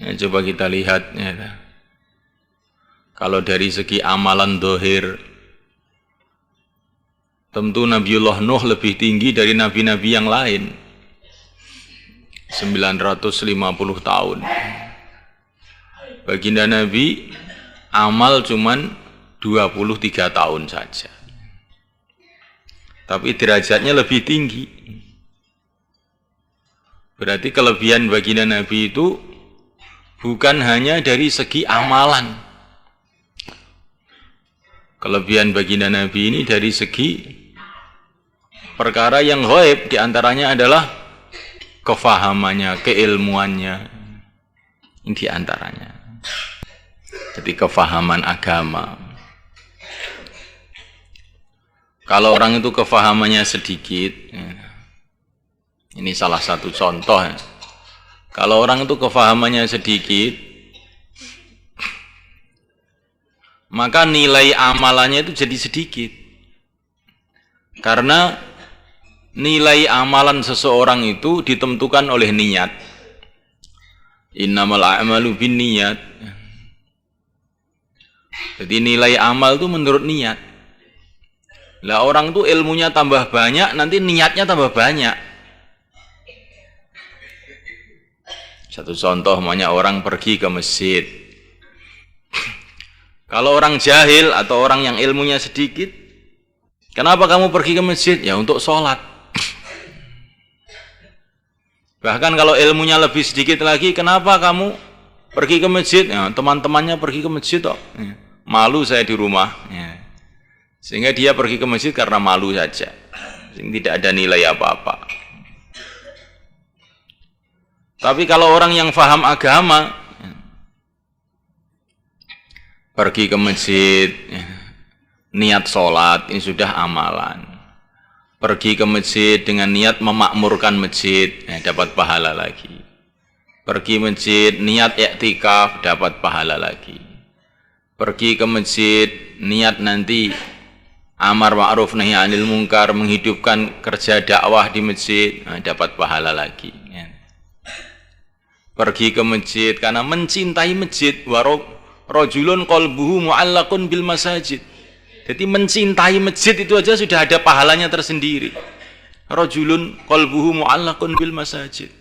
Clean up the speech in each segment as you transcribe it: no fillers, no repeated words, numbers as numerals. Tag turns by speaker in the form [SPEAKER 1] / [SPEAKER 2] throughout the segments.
[SPEAKER 1] Ya, coba kita lihat ya. Kalau dari segi amalan dohir, tentu Nabiullah Nuh lebih tinggi dari nabi-nabi yang lain. 950 tahun. Baginda Nabi amal cuman 23 tahun saja. Tapi derajatnya lebih tinggi. Berarti kelebihan baginda Nabi itu bukan hanya dari segi amalan. Kelebihan baginda Nabi ini dari segi perkara yang ghaib, diantaranya adalah kefahamannya, keilmuannya. Ini diantaranya. Jadi kefahaman agama. Kalau orang itu kefahamannya sedikit, ini salah satu contoh. Kalau orang itu kefahamannya sedikit, maka nilai amalannya itu jadi sedikit. Karena nilai amalan seseorang itu ditentukan oleh niat. Innamal a'malu binniyat. Jadi nilai amal itu menurut niat. Lah orang itu ilmunya tambah banyak, nanti niatnya tambah banyak. Satu contoh, banyak orang pergi ke masjid. Kalau orang jahil atau orang yang ilmunya sedikit, kenapa kamu pergi ke masjid? Ya untuk sholat. Bahkan kalau ilmunya lebih sedikit lagi, kenapa kamu pergi ke masjid? Ya, teman-temannya pergi ke masjid kok. Ya, malu saya di rumah. Ya. Sehingga dia pergi ke masjid karena malu saja. Sehingga tidak ada nilai apa-apa. Tapi kalau orang yang faham agama, pergi ke masjid, niat sholat, ini sudah amalan. Pergi ke masjid dengan niat memakmurkan masjid, dapat pahala lagi. Pergi masjid, niat i'tikaf, dapat pahala lagi. Pergi ke masjid, niat nanti amar ma'ruf nahi anil munkar, menghidupkan kerja dakwah di masjid, dapat pahala lagi. Pergi ke masjid karena mencintai masjid, rajulun qalbuhu mu'allaqun bil masajid. Jadi mencintai masjid itu aja sudah ada pahalanya tersendiri. Rajulun qalbuhu mu'allaqun bil masajid.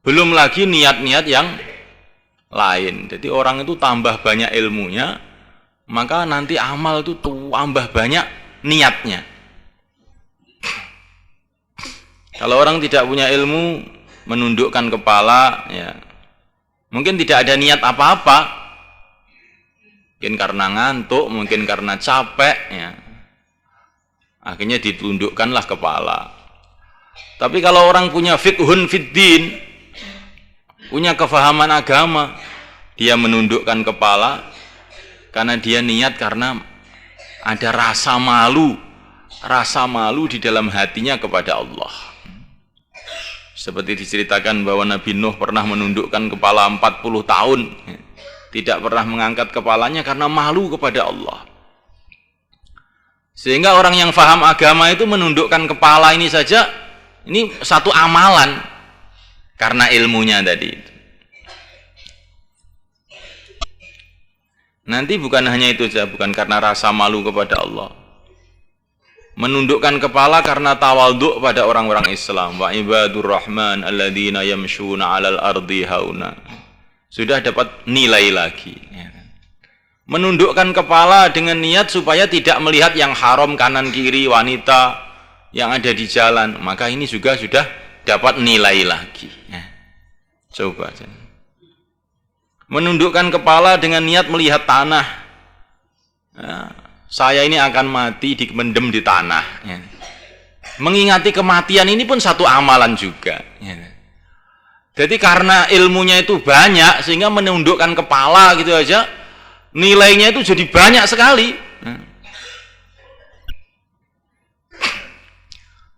[SPEAKER 1] Belum lagi niat-niat yang lain. Jadi orang itu tambah banyak ilmunya, maka nanti amal itu tambah banyak niatnya. Kalau orang tidak punya ilmu, menundukkan kepala, ya mungkin tidak ada niat apa-apa, mungkin karena ngantuk, mungkin karena capek, ya akhirnya ditundukkanlah kepala. Tapi kalau orang punya fiqhun fiddin, punya kefahaman agama, dia menundukkan kepala karena dia niat karena ada rasa malu di dalam hatinya kepada Allah. Seperti diceritakan bahwa Nabi Nuh pernah menundukkan kepala 40 tahun. Tidak pernah mengangkat kepalanya karena malu kepada Allah. Sehingga orang yang faham agama itu menundukkan kepala ini saja, ini satu amalan. Karena ilmunya tadi. Nanti bukan hanya itu saja, bukan karena rasa malu kepada Allah. Menundukkan kepala karena tawadhu pada orang-orang Islam. Wa ibadur rahman alladzina yamshuna 'alal ardi hauna. Sudah dapat nilai lagi. Menundukkan kepala dengan niat supaya tidak melihat yang haram kanan kiri wanita yang ada di jalan, maka ini juga sudah dapat nilai lagi. Coba. Menundukkan kepala dengan niat melihat tanah. Saya ini akan mati dipendem di tanah. Mengingati kematian ini pun satu amalan juga. Jadi karena ilmunya itu banyak sehingga menundukkan kepala gitu aja, nilainya itu jadi banyak sekali.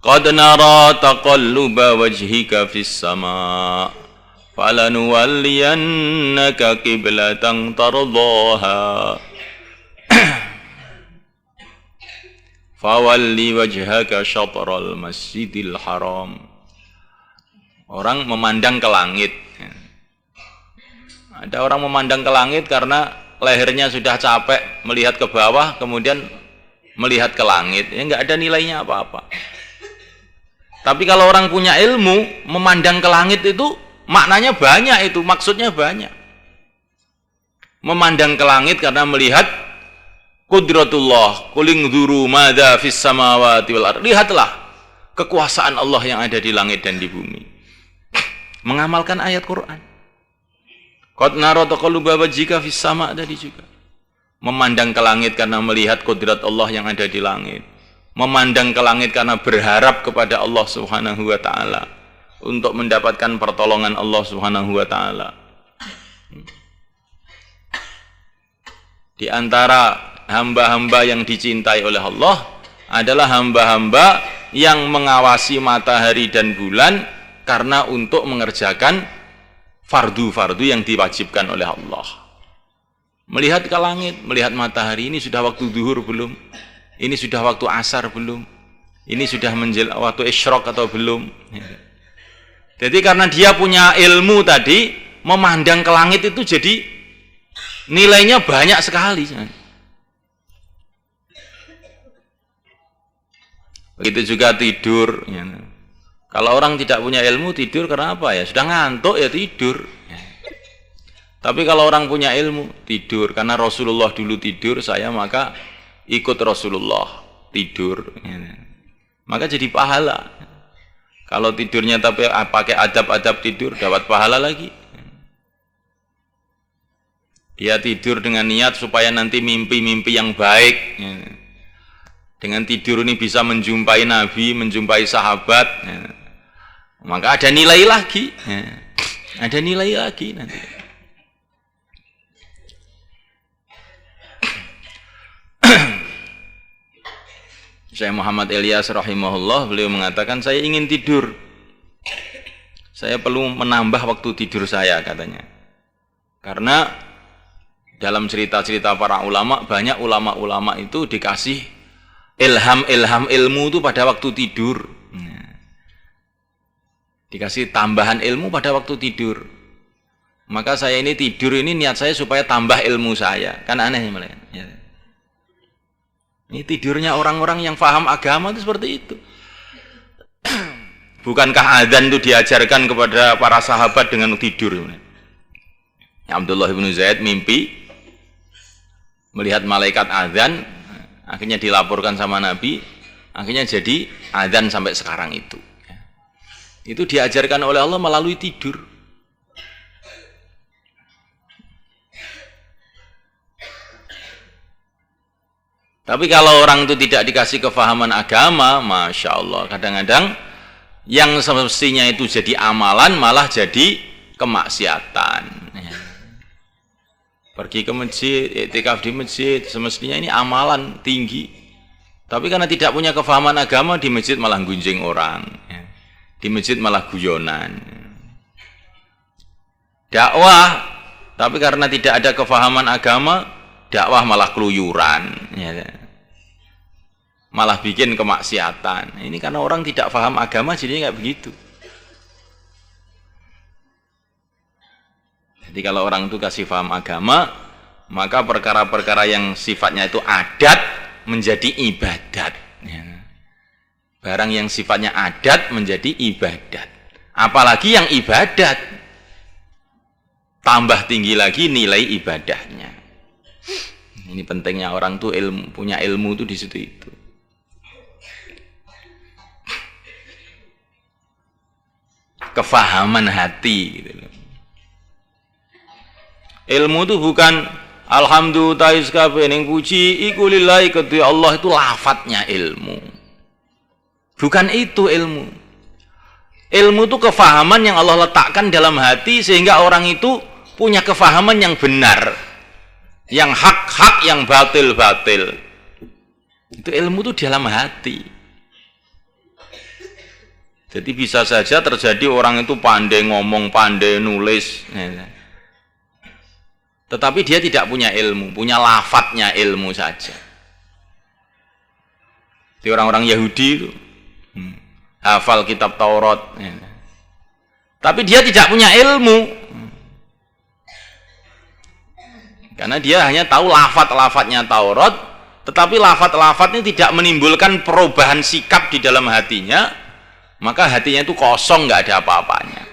[SPEAKER 1] Qad nara taqalluba wajhika fis sama, falanuwalliyannaka qiblatan tardaha. Fawalli wajhaka syatral masjidil haram. Orang memandang ke langit. Ada orang memandang ke langit karena lehernya sudah capek melihat ke bawah, kemudian melihat ke langit. Ya nggak ada nilainya apa-apa. Tapi kalau orang punya ilmu, memandang ke langit itu maknanya banyak, itu maksudnya banyak. Memandang ke langit karena melihat qudratullah, qul inzuru madza fis samawati wal ardh. Lihatlah kekuasaan Allah yang ada di langit dan di bumi. Mengamalkan ayat Quran. Qad nara taqalluba wajhika fis sama' tadi juga. Memandang ke langit karena melihat qudrat Allah yang ada di langit. Memandang ke langit karena berharap kepada Allah Subhanahu wa taala untuk mendapatkan pertolongan Allah Subhanahu wa taala. Di antara hamba-hamba yang dicintai oleh Allah adalah hamba-hamba yang mengawasi matahari dan bulan karena untuk mengerjakan fardu-fardu yang diwajibkan oleh Allah. Melihat ke langit, melihat matahari, ini sudah waktu zuhur belum? Ini sudah waktu asar belum? Ini sudah waktu isyraq atau belum? Jadi karena dia punya ilmu tadi, memandang ke langit itu jadi nilainya banyak sekali. Begitu juga tidur. Kalau orang tidak punya ilmu, tidur karena apa ya? Sudah ngantuk ya tidur. Tapi kalau orang punya ilmu, tidur karena Rasulullah dulu tidur, saya maka ikut Rasulullah tidur. Maka jadi pahala. Kalau tidurnya tapi pakai adab-adab tidur, dapat pahala lagi. Dia tidur dengan niat supaya nanti mimpi-mimpi yang baik. Dengan tidur ini bisa menjumpai Nabi, menjumpai sahabat. Maka ada nilai lagi. Ada nilai lagi nanti. Syekh Muhammad Ilyas rahimahullah, beliau mengatakan, saya ingin tidur. Saya perlu menambah waktu tidur saya, katanya. Karena dalam cerita-cerita para ulama, banyak ulama-ulama itu dikasih ilham ilmu itu pada waktu tidur. Dikasih tambahan ilmu pada waktu tidur. Maka saya ini tidur ini niat saya supaya tambah ilmu saya. Kan aneh ya. Ini tidurnya orang-orang yang paham agama itu seperti itu. Bukankah adzan itu diajarkan kepada para sahabat dengan tidur? Abdullah bin Zaid mimpi melihat malaikat adzan, akhirnya dilaporkan sama Nabi, akhirnya jadi adzan sampai sekarang itu. Itu diajarkan oleh Allah melalui tidur. Tapi kalau orang itu tidak dikasih kefahaman agama, Masya Allah, kadang-kadang yang semestinya itu jadi amalan malah jadi kemaksiatan. Pergi ke masjid, iktikaf di masjid, semestinya ini amalan tinggi. Tapi karena tidak punya kefahaman agama, di masjid malah gunjing orang. Di masjid malah guyonan. Dakwah, tapi karena tidak ada kefahaman agama, dakwah malah keluyuran, malah bikin kemaksiatan. Ini karena orang tidak paham agama, jadinya nggak begitu. Jadi kalau orang itu kasih paham agama, maka perkara-perkara yang sifatnya itu adat menjadi ibadat. Barang yang sifatnya adat menjadi ibadat. Apalagi yang ibadat, tambah tinggi lagi nilai ibadahnya. Ini pentingnya orang tuh punya ilmu tuh di situ itu. Kefahaman hati gitu loh. Ilmu itu bukan alhamdulillah iskabe ning puji iku lillahi kedhi Allah, itu lafadznya ilmu. Bukan itu ilmu. Ilmu itu kefahaman yang Allah letakkan dalam hati sehingga orang itu punya kefahaman yang benar. Yang hak-hak, yang batil-batil. Itu ilmu itu dalam hati. Jadi bisa saja terjadi orang itu pandai ngomong, pandai nulis, tetapi dia tidak punya ilmu, punya lafadznya ilmu saja. Di orang-orang Yahudi itu hafal kitab Taurat, tapi dia tidak punya ilmu, karena dia hanya tahu lafaz-lafaznya Taurat, tetapi lafaz-lafaznya tidak menimbulkan perubahan sikap di dalam hatinya, maka hatinya itu kosong, nggak ada apa-apanya.